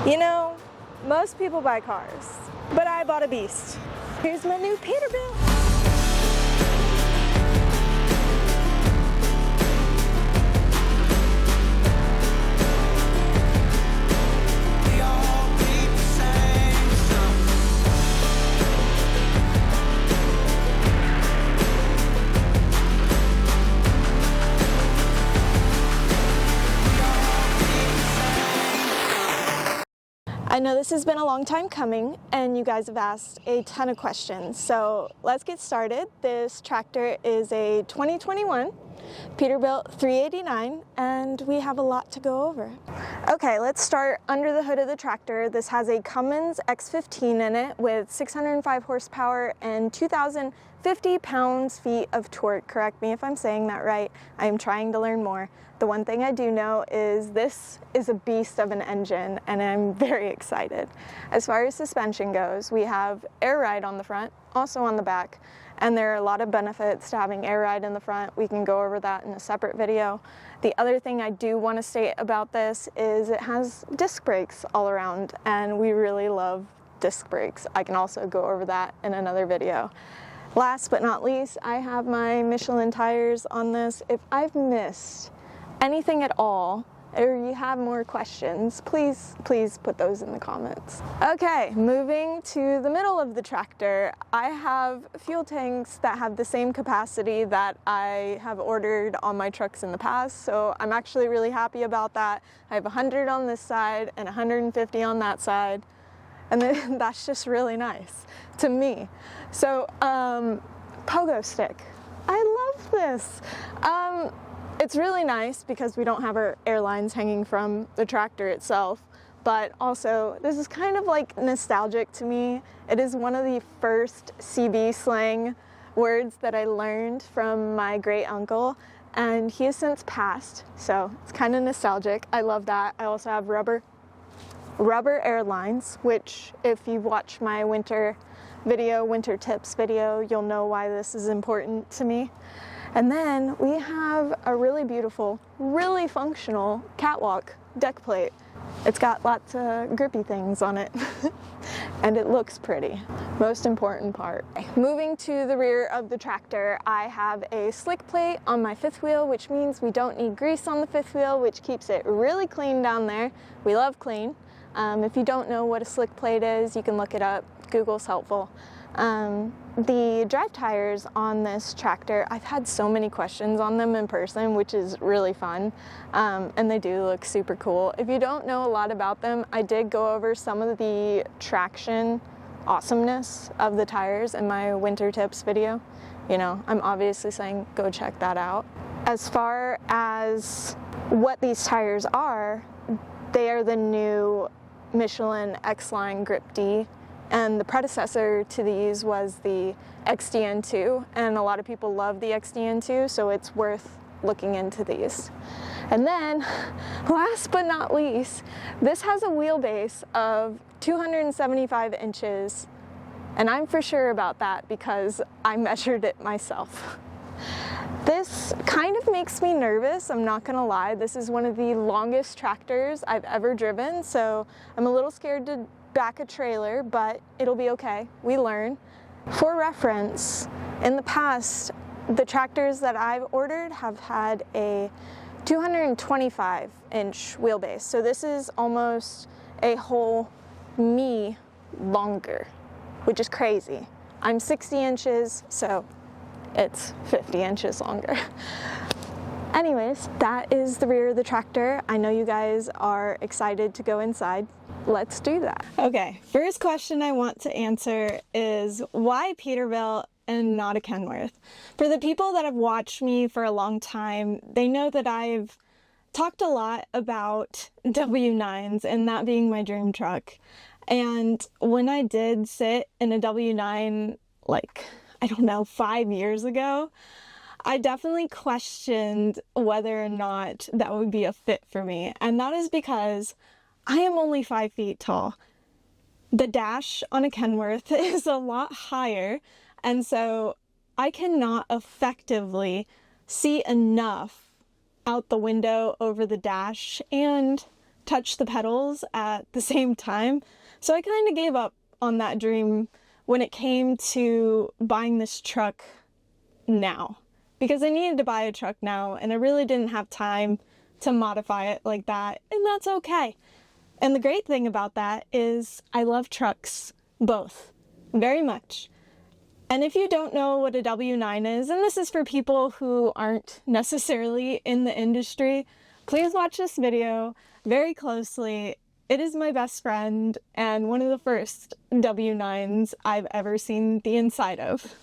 You know, most people buy cars, but I bought a beast. Here's my new Peterbilt. I know this has been a long time coming and you guys have asked a ton of questions, so let's get started. This tractor is a 2021 Peterbilt 389 and we have a lot to go over. Okay, let's start under the hood of the tractor. This has a Cummins X15 in it with 605 horsepower and 2,050 pounds-feet of torque. Correct me if I'm saying that right. I am trying to learn more. The one thing I do know is this is a beast of an engine and I'm very excited. As far as suspension goes, we have air ride on the front, also on the back, and there are a lot of benefits to having air ride in the front. We can go over that in a separate video. The other thing I do want to state about this is it has disc brakes all around and we really love disc brakes. I can also go over that in another video. Last but not least, I have my Michelin tires on this. If I've missed anything at all, or you have more questions, please put those in the comments. Okay, moving to the middle of the tractor, I have fuel tanks that have the same capacity that I have ordered on my trucks in the past, so I'm actually really happy about that. I have 100 on this side and 150 on that side, and then that's just really nice to me. So, pogo stick. I love this. It's really nice because we don't have our airlines hanging from the tractor itself, but also this is kind of like nostalgic to me. It is one of the first CB slang words that I learned from my great uncle, and he has since passed, so it's kind of nostalgic. I love that. I also have rubber airlines, which if you watch my winter tips video, you'll know why this is important to me. And then we have a really beautiful, really functional catwalk deck plate. It's got lots of grippy things on it and it looks pretty. Most important part. Moving to the rear of the tractor, I have a slick plate on my fifth wheel, which means we don't need grease on the fifth wheel, which keeps it really clean down there. We love clean. If you don't know what a slick plate is, you can look it up. Google's helpful. The drive tires on this tractor, I've had so many questions on them in person, which is really fun, and they do look super cool. If you don't know a lot about them, I did go over some of the traction awesomeness of the tires in my winter tips video. You know, I'm obviously saying go check that out. As far as what these tires are, they are the new Michelin X-Line Grip D. And the predecessor to these was the XDN2, and a lot of people love the XDN2, so it's worth looking into these. And then, last but not least, this has a wheelbase of 275 inches, and I'm for sure about that because I measured it myself. This kind of makes me nervous, I'm not gonna lie. This is one of the longest tractors I've ever driven, so I'm a little scared to back a trailer, but it'll be okay. We learn. For reference, in the past, the tractors that I've ordered have had a 225-inch wheelbase. So this is almost a whole me longer, which is crazy. I'm 60 inches, so it's 50 inches longer. Anyways, that is the rear of the tractor. I know you guys are excited to go inside. Let's do that. Okay, first question I want to answer is why Peterbilt and not a Kenworth? For the people that have watched me for a long time, they know that I've talked a lot about W9s and that being my dream truck. And when I did sit in a W9, like, I don't know, 5 years ago, I definitely questioned whether or not that would be a fit for me. And that is because I am only 5 feet tall. The dash on a Kenworth is a lot higher, and so I cannot effectively see enough out the window over the dash and touch the pedals at the same time. So I kind of gave up on that dream when it came to buying this truck now, because I needed to buy a truck now and I really didn't have time to modify it like that, and that's okay. And the great thing about that is I love trucks, both, very much. And if you don't know what a W9 is, and this is for people who aren't necessarily in the industry, please watch this video very closely. It is my best friend and one of the first W9s I've ever seen the inside of.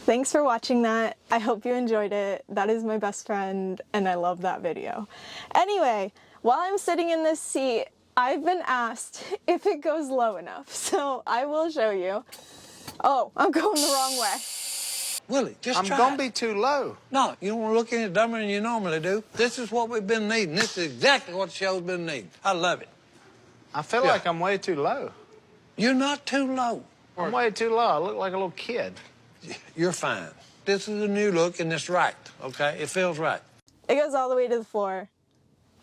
Thanks for watching that. I hope you enjoyed it. That is my best friend and I love that video. Anyway, while I'm sitting in this seat, I've been asked if it goes low enough, so I will show you. Oh, I'm going the wrong way. Willie, just try. I'm gonna be too low. No, you don't want to look any dumber than you normally do. This is what we've been needing. This is exactly what the show's been needing. I love it. I feel like I'm way too low. You're not too low. I'm way too low. I look like a little kid. You're fine. This is a new look, and it's right, okay? It feels right. It goes all the way to the floor,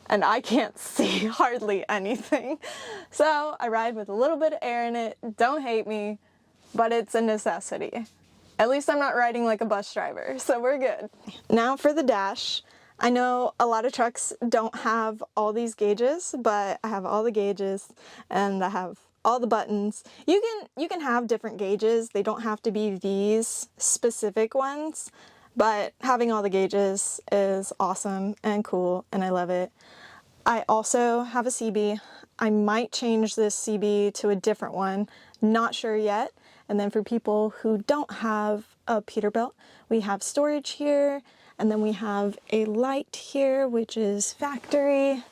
and I can't see hardly anything. So I ride with a little bit of air in it. Don't hate me, but it's a necessity. At least I'm not riding like a bus driver, so we're good. Now for the dash. I know a lot of trucks don't have all these gauges, but I have all the gauges, and I have all the buttons. You can have different gauges. They don't have to be these specific ones, but having all the gauges is awesome and cool, and I love it. I also have a CB. I might change this CB to a different one, not sure yet. And then for people who don't have a Peterbilt, we have storage here, and then we have a light here, which is factory.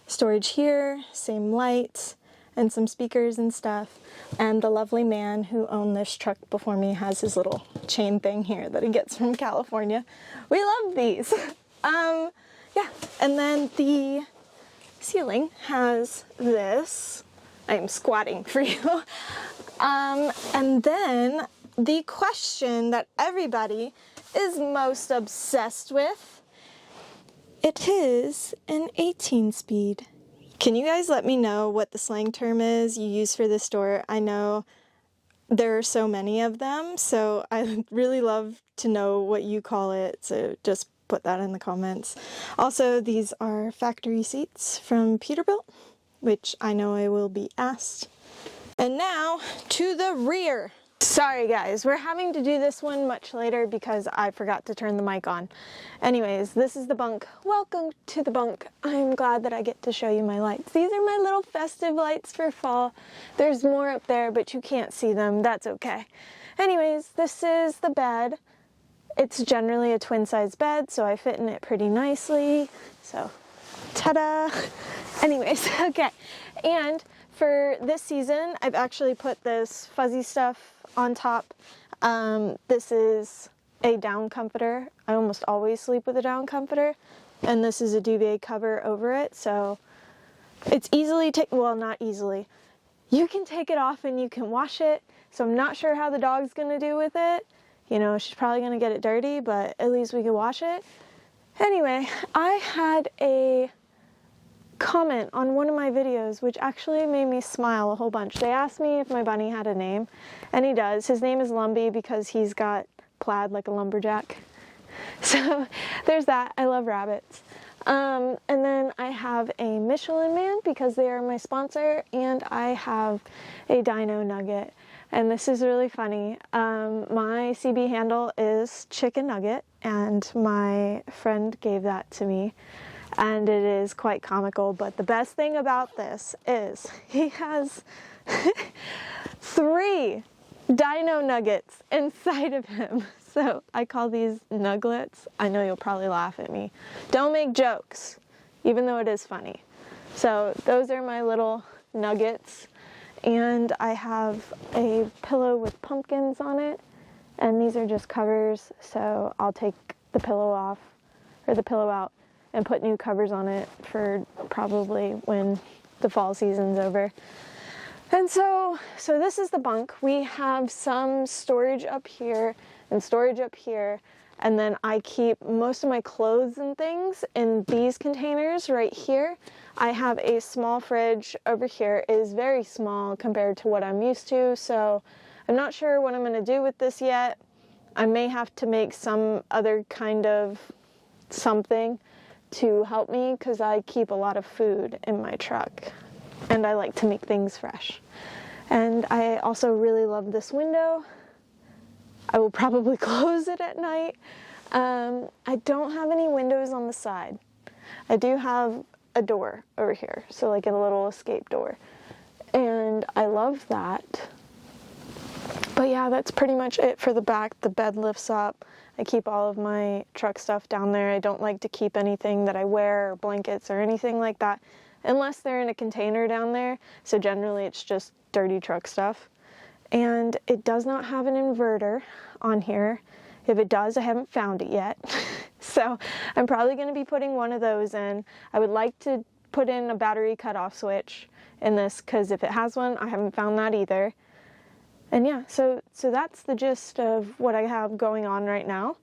Storage here, same light, and some speakers and stuff. And the lovely man who owned this truck before me has his little chain thing here that he gets from California. We love these. Yeah, and then the ceiling has this. I am squatting for you. And then the question that everybody is most obsessed with, it is an 18-speed. Can you guys let me know what the slang term is you use for this door? I know there are so many of them, so I really love to know what you call it, so just put that in the comments. Also, these are factory seats from Peterbilt, which I know I will be asked. And now to the rear. Sorry guys, we're having to do this one much later because I forgot to turn the mic on. Anyways, this is the bunk. Welcome to the bunk. I'm glad that I get to show you my lights. These are my little festive lights for fall. There's more up there, but you can't see them. That's okay. Anyways, this is the bed. It's generally a twin-size bed, so I fit in it pretty nicely. So, ta-da! Anyways, okay. And for this season, I've actually put this fuzzy stuff on top. This is a down comforter. I almost always sleep with a down comforter. And this is a duvet cover over it, so it's easily well, not easily. You can take it off and you can wash it, so I'm not sure how the dog's gonna do with it. You know, she's probably gonna get it dirty, but at least we can wash it. Anyway, I had a comment on one of my videos which actually made me smile a whole bunch. They asked me if my bunny had a name, and he does. His name is Lumbee because he's got plaid like a lumberjack. So there's that. I love rabbits. And then I have a Michelin Man because they are my sponsor, and I have a Dino Nugget And this is really funny. My CB handle is Chicken Nugget, and my friend gave that to me, and it is quite comical. But the best thing about this is he has 3 dino nuggets inside of him. So I call these nuglets. I know you'll probably laugh at me. Don't make jokes, even though it is funny. So those are my little nuggets. And I have a pillow with pumpkins on it, and these are just covers, so I'll take the pillow off, or the pillow out, and put new covers on it for probably when the fall season's over. And so this is the bunk. We have some storage up here and storage up here, and then I keep most of my clothes and things in these containers right here. I have a small fridge over here. It is very small compared to what I'm used to, so I'm not sure what I'm going to do with this yet. I may have to make some other kind of something to help me, because I keep a lot of food in my truck and I like to make things fresh. And I also really love this window. I will probably close it at night. I don't have any windows on the side. I do have a door over here, so like a little escape door, and I love that. But yeah, that's pretty much it for the back. The bed lifts up. I keep all of my truck stuff down there. I don't like to keep anything that I wear or blankets or anything like that unless they're in a container down there, so generally it's just dirty truck stuff. And it does not have an inverter on here. If it does, I haven't found it yet. So I'm probably going to be putting one of those in. I would like to put in a battery cutoff switch in this, because if it has one, I haven't found that either. And yeah, so that's the gist of what I have going on right now.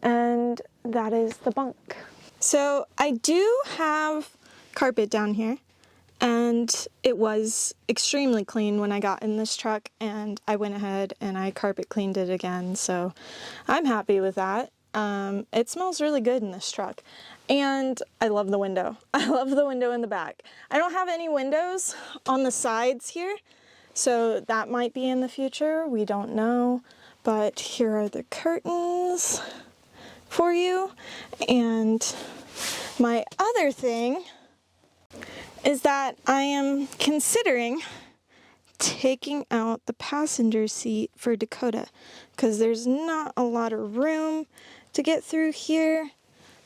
And that is the bunk. So I do have carpet down here, and it was extremely clean when I got in this truck, and I went ahead and I carpet cleaned it again, so I'm happy with that. It smells really good in this truck, and I love the window. I love the window in the back. I don't have any windows on the sides here, so that might be in the future. We don't know, but here are the curtains for you. And my other thing is that I am considering taking out the passenger seat for Dakota, because there's not a lot of room to get through here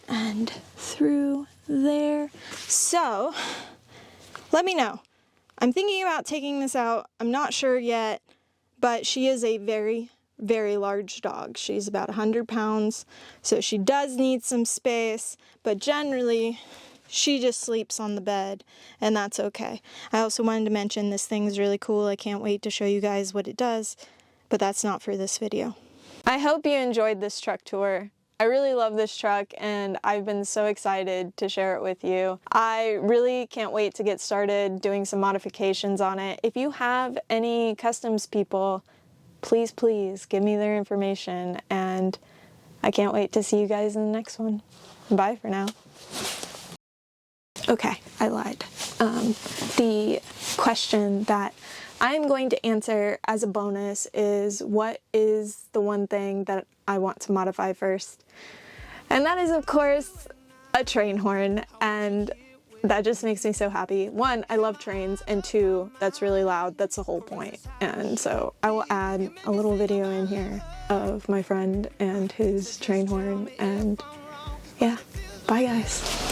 and through there. So let me know. I'm thinking about taking this out. I'm not sure yet, but she is a very, very large dog. She's about 100 pounds, so she does need some space, but generally she just sleeps on the bed, and that's okay. I also wanted to mention this thing's really cool. I can't wait to show you guys what it does, but that's not for this video. I hope you enjoyed this truck tour. I really love this truck, and I've been so excited to share it with you. I really can't wait to get started doing some modifications on it. If you have any customs people, please give me their information, and I can't wait to see you guys in the next one. Bye for now. Okay, I lied. The question that I'm going to answer as a bonus is, what is the one thing that I want to modify first? And that is, of course, a train horn, and that just makes me so happy. 1, I love trains, and 2, that's really loud. That's the whole point. And so I will add a little video in here of my friend and his train horn, and yeah, bye guys.